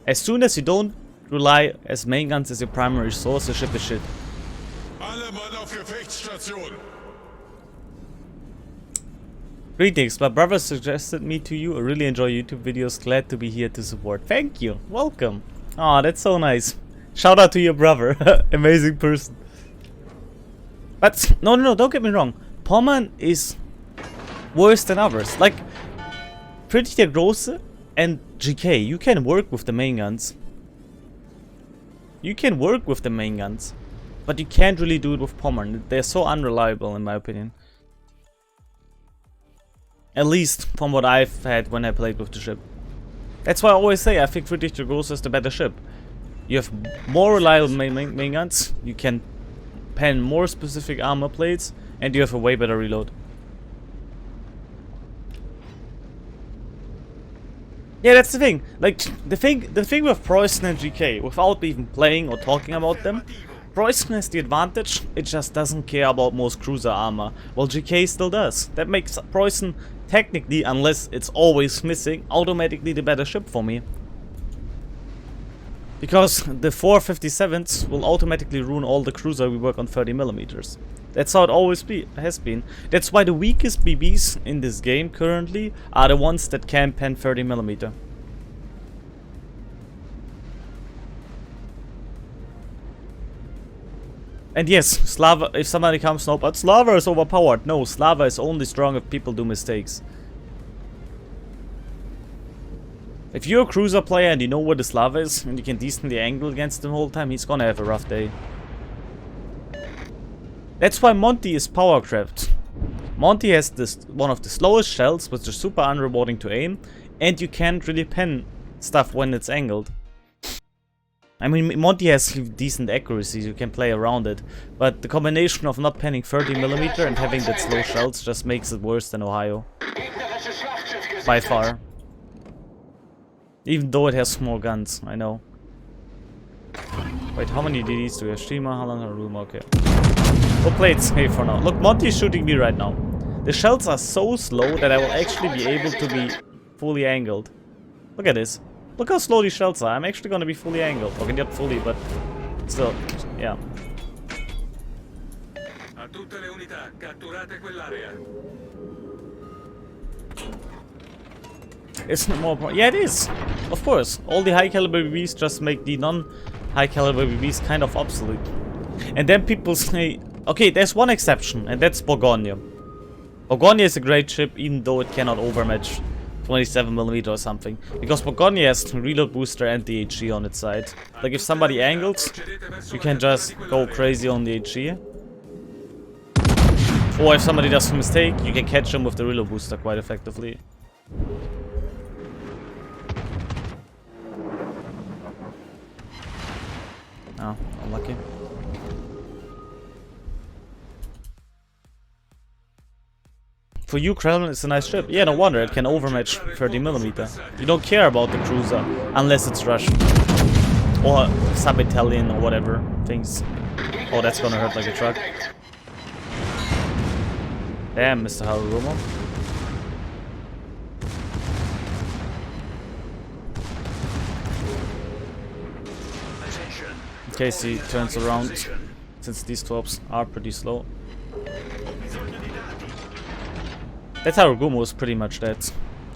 As soon as you don't rely as main guns as your primary source, the ship is shit. Alle Mann auf Gefechtsstation. Greetings, my brother suggested me to you. I really enjoy YouTube videos. Glad to be here to support. Thank you. Welcome. Oh, that's so nice. Shout out to your brother. Amazing person. But no, don't get me wrong. Pommern is worse than others. Like, Pretty der Große and GK, you can work with the main guns. You can work with the main guns. But you can't really do it with Pommern. They're so unreliable in my opinion. At least from what I've had when I played with the ship. That's why I always say I think Friedrich der Große is the better ship. You have more reliable main guns, you can pen more specific armor plates, and you have a way better reload. Yeah, that's the thing. Like, the thing with Preußen and GK, without even playing or talking about them, Preußen has the advantage, it just doesn't care about most cruiser armor, while GK still does. That makes Preußen, technically, unless it's always missing, automatically the better ship for me. Because the 457s will automatically ruin all the cruiser we work on 30mm. That's how it always has been. That's why the weakest BBs in this game currently are the ones that can pen 30mm. And yes, Slava, if somebody comes now, but Slava is overpowered. No, Slava is only strong if people do mistakes. If you're a cruiser player and you know where the Slava is, and you can decently angle against him the whole time, he's gonna have a rough day. That's why Monty is power craft. Monty has one of the slowest shells, which is super unrewarding to aim, and you can't really pen stuff when it's angled. I mean, Monty has decent accuracy, you can play around it, but the combination of not penning 30mm and having that slow shells just makes it worse than Ohio. By far. Even though it has more guns, I know. Wait, how many DDs do we have? Shima, Halland, and Room, okay. We'll play it safe for now. Look, Monty is shooting me right now. The shells are so slow that I will actually be able to be fully angled. Look at this. Look how slow these shells are. I'm actually gonna be fully angled. Okay, not fully, but still, yeah. A tutte le unità, catturate quell'area. It's not more. Yeah, it is. Of course, all the high caliber BBs just make the non-high caliber BBs kind of obsolete. And then people say, okay, there's one exception, and that's Bourgogne. Bourgogne is a great ship, even though it cannot overmatch 27mm or something, because Bourgogne has the reload booster and the HE on its side. Like, if somebody angles, you can just go crazy on the HE. Or if somebody does a mistake, you can catch them with the reload booster quite effectively. Oh, unlucky. For you, Kremlin is a nice ship. Yeah, no wonder, it can overmatch 30mm. You don't care about the cruiser, unless it's Russian. Or sub-Italian or whatever things. Oh, that's gonna hurt like a truck. Damn, Mr. Harurumo. In case he turns around, since these torps are pretty slow. That's how Gumo is pretty much dead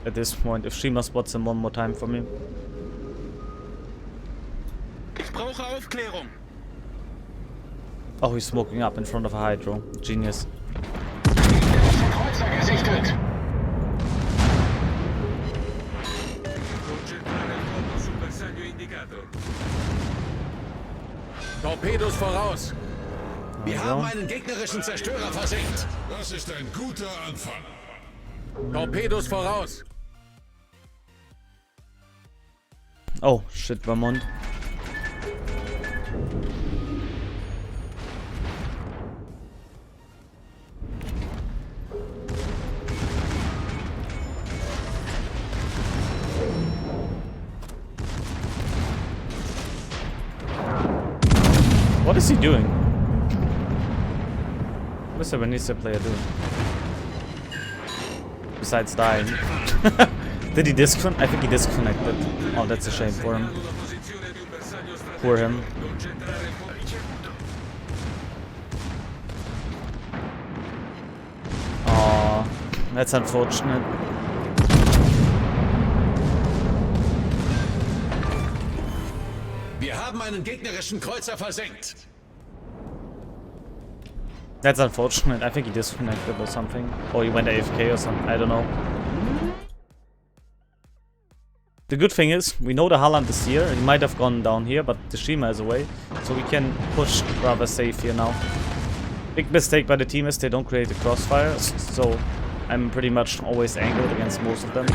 at this point, if Shima spots him one more time for me. Oh, he's smoking up in front of a hydro. Genius. Torpedos voraus! Wir haben einen gegnerischen Zerstörer versenkt! Das ist ein guter Anfang. Torpedos voraus! Oh, shit, Vermont. What is he doing? What is a Venezia player doing? Besides dying. Did he disconnect? I think he disconnected. Oh, that's a shame for him. Poor him. Oh, that's unfortunate. Wir haben einen gegnerischen Kreuzer versenkt. That's unfortunate. I think he disconnected or something. Or he went AFK or something. I don't know. The good thing is, we know the Haaland is here. He might have gone down here, but the Shima is away. So we can push rather safe here now. Big mistake by the team is they don't create the crossfires. So I'm pretty much always angled against most of them.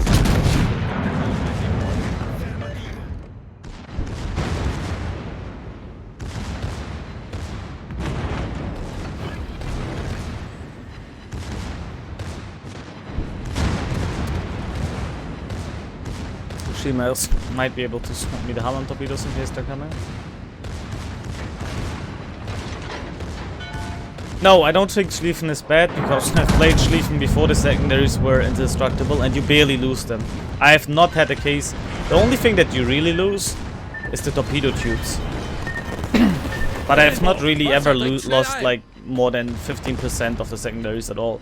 Shimels might be able to smoke me the Haaland torpedoes in case they're coming. No, I don't think Schlieffen is bad, because I've played Schlieffen before the secondaries were indestructible and you barely lose them. I have not had a case. The only thing that you really lose is the torpedo tubes. But I have not really ever lost like more than 15% of the secondaries at all.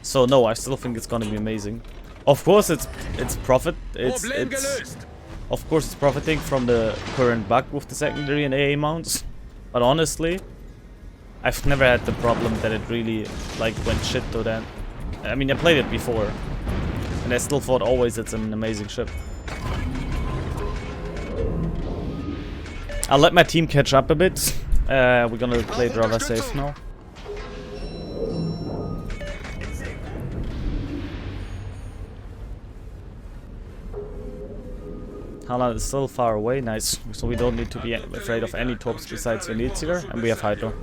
So no, I still think it's gonna be amazing. Of course, it's of course it's profiting from the current bug with the secondary and AA mounts. But honestly, I've never had the problem that it really like went shit to that. I mean, I played it before, and I still thought always it's an amazing ship. I'll let my team catch up a bit. We're gonna play it rather safe now. Haaland is still far away, nice. So we don't need to be afraid of any torps besides Venezia, and we have Hydro.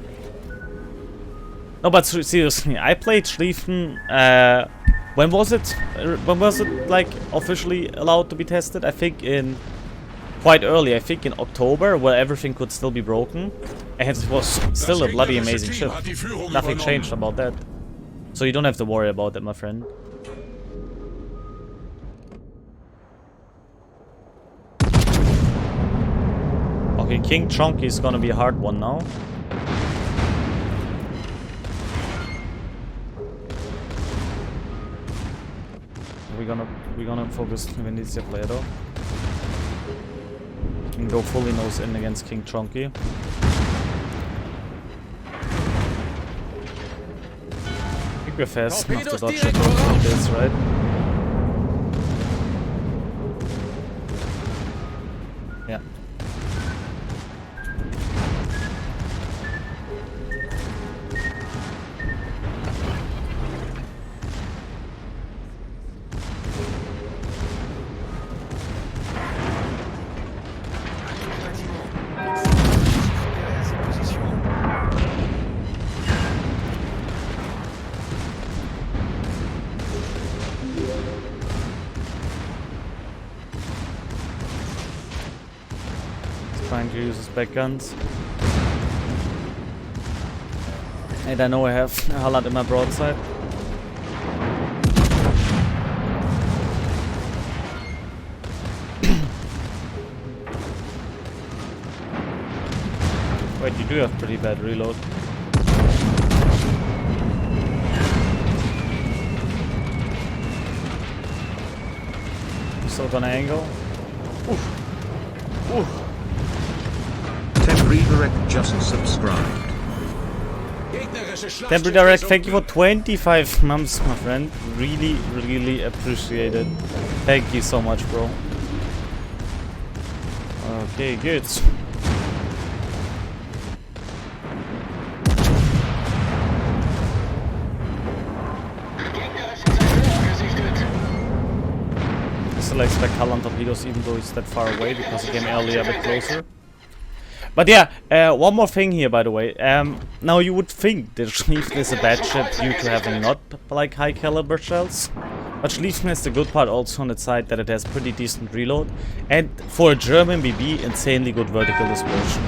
No, but seriously, I played Schlieffen, when was it? When was it like officially allowed to be tested? I think in quite early, I think in October, where everything could still be broken. And it was still a bloody amazing ship. Nothing changed about that. So you don't have to worry about that, my friend. Okay, King Chonky is gonna be a hard one now. We're gonna focus Venezia player though. Can go fully nose in against King Chonky. I think we're fast enough to dodge it like this, right? Yeah. Trying to use his back guns. And I know I have Haaland in my broadside. Wait, you do have pretty bad reload. Still gonna angle. Oof. Oof. Redirect just subscribed. Temporary Direct, thank you for 25 months, my friend. Really, really appreciate it. Thank you so much, bro. Okay, good. I still expect Haaland torpedoes even though he's that far away because he came earlier a bit closer. But yeah, one more thing here, by the way. Now you would think that Schlieffen is a bad ship due to having not like high caliber shells, but Schlieffen has the good part also on its side that it has pretty decent reload, and for a German BB, insanely good vertical dispersion.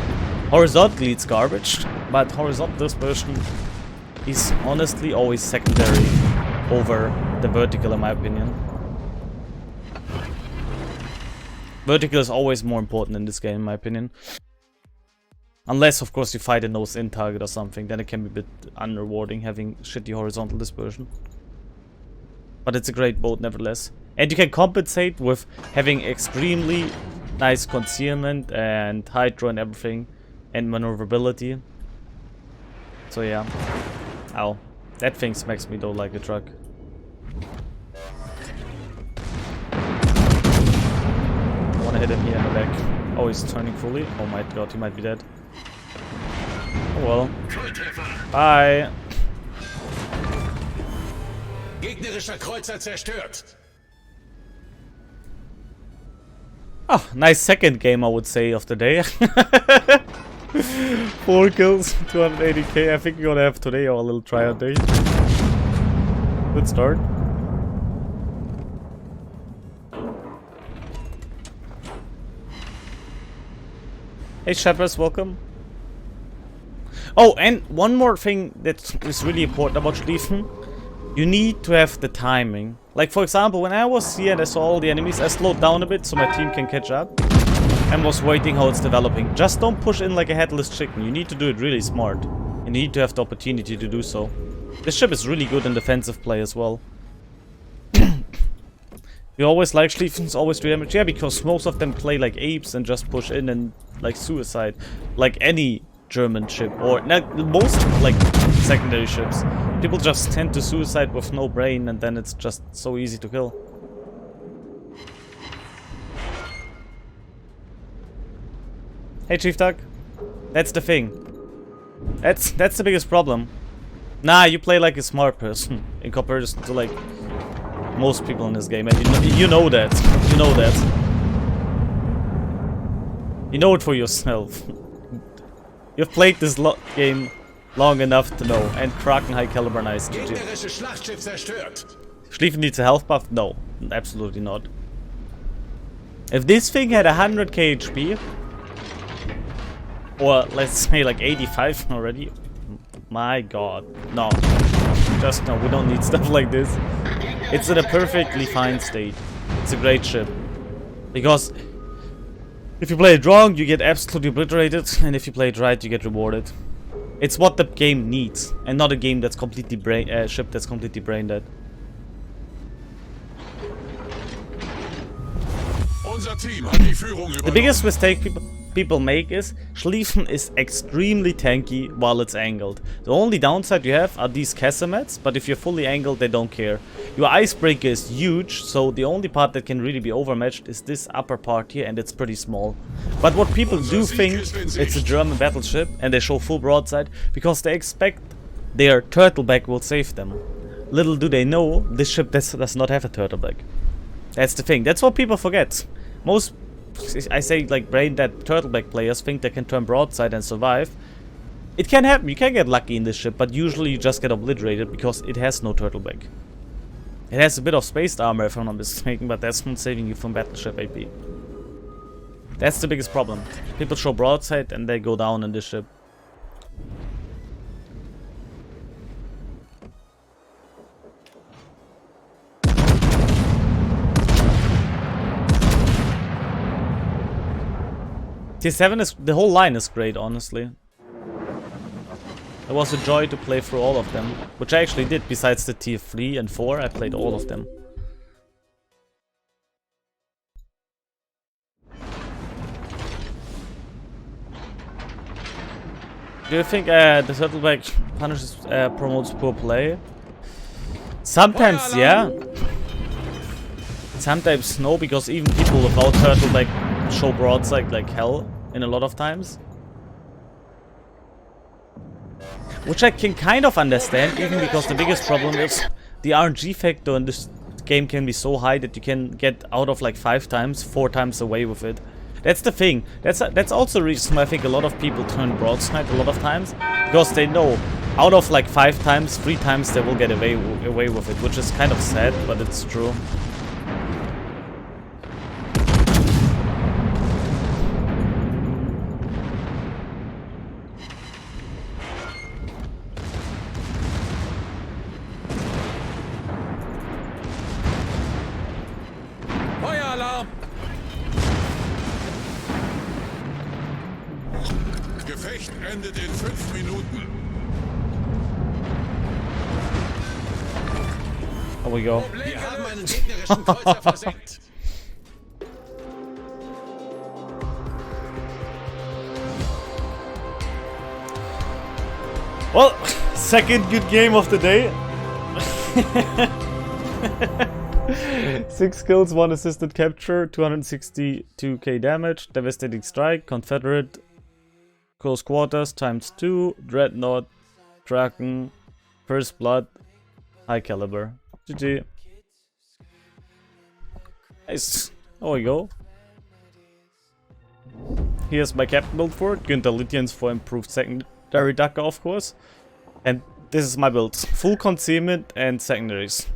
Horizontally it's garbage, but horizontal dispersion is honestly always secondary over the vertical in my opinion. Vertical is always more important in this game, in my opinion. Unless, of course, you fight a nose-in target or something, then it can be a bit unrewarding having shitty horizontal dispersion. But it's a great boat, nevertheless. And you can compensate with having extremely nice concealment and hydro and everything, and maneuverability. So yeah. Ow. That thing smacks me though like a truck. I wanna hit him here in the back. Oh, he's turning fully. Oh my god, he might be dead. Oh well. Bye. Gegnerischer Kreuzer zerstört. Oh, nice second game, I would say, of the day. 4 kills, 280k. I think we're gonna have today our little tryout day. Good start. Hey Shepherds, welcome. Oh, and one more thing that is really important about Schlieffen. You need to have the timing. Like, for example, when I was here and I saw all the enemies, I slowed down a bit so my team can catch up. And was waiting how it's developing. Just don't push in like a headless chicken. You need to do it really smart. And you need to have the opportunity to do so. This ship is really good in defensive play as well. You always like Schlieffens, always do damage? Yeah, because most of them play like apes and just push in and like suicide. Like any German ship. Or most like secondary ships. People just tend to suicide with no brain and then it's just so easy to kill. Hey Chief Duck. That's the thing. That's the biggest problem. Nah, you play like a smart person in comparison to like most people in this game, and you know that. You know that. You know it for yourself. You've played this game long enough to know, and Kraken High Caliber nice. Gegnerisches Schlachtschiff zerstört. Schlieffen needs a health buff? No, absolutely not. If this thing had 100k HP, or let's say like 85 already, my god, no. Just no, we don't need stuff like this. It's in a perfectly fine state. It's a great ship. Because if you play it wrong, you get absolutely obliterated, and if you play it right, you get rewarded. It's what the game needs, and not a game that's completely ship that's completely brain dead. Unser Team hat die Führung The übernommen. biggest mistake people make is Schlieffen is extremely tanky while it's angled. The only downside you have are these casemates, but if you're fully angled, they don't care. Your icebreaker is huge, so the only part that can really be overmatched is this upper part here, and it's pretty small. But what people do think it's a German battleship, and they show full broadside, because they expect their turtleback will save them. Little do they know, this ship does not have a turtleback. That's the thing. That's what people forget. Most, I say, like brain dead turtleback players think they can turn broadside and survive. It can happen. You can get lucky in this ship, but usually you just get obliterated because it has no turtleback. It has a bit of spaced armor, if I'm not mistaken, but that's not saving you from battleship AP. That's the biggest problem. People show broadside and they go down in this ship. Tier 7 is, the whole line is great, honestly. It was a joy to play through all of them, which I actually did. Besides the tier 3 and 4, I played all of them. Do you think the turtleback punishes, promotes poor play? Sometimes, yeah. Sometimes no, because even people without turtleback show broadside like hell in a lot of times. Which I can kind of understand, even because the biggest problem is the RNG factor in this game can be so high that you can get out of like 5 times, 4 times away with it. That's the thing. That's also the reason why I think a lot of people turn broadside a lot of times, because they know out of like 5 times, 3 times they will get away with it, which is kind of sad, but it's true. Gefecht endet in 5 Minuten. There we go. Wir haben einen gegnerischen Kreuzer versenkt. Well, second good game of the day. 6 kills, 1 assisted capture, 262k damage, devastating strike, Confederate, close quarters ×2, dreadnought, dragon, first blood, high caliber. GG. Nice. There we go. Here's my captain build for it. Günther Lytjens for improved secondary Ducker, of course. And this is my build. Full concealment and secondaries.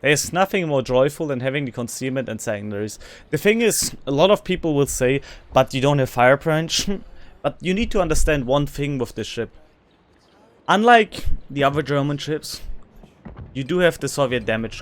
There's nothing more joyful than having the concealment and secondaries. The thing is, a lot of people will say, but you don't have fire prevention. But you need to understand one thing with this ship. Unlike the other German ships, you do have the Soviet damage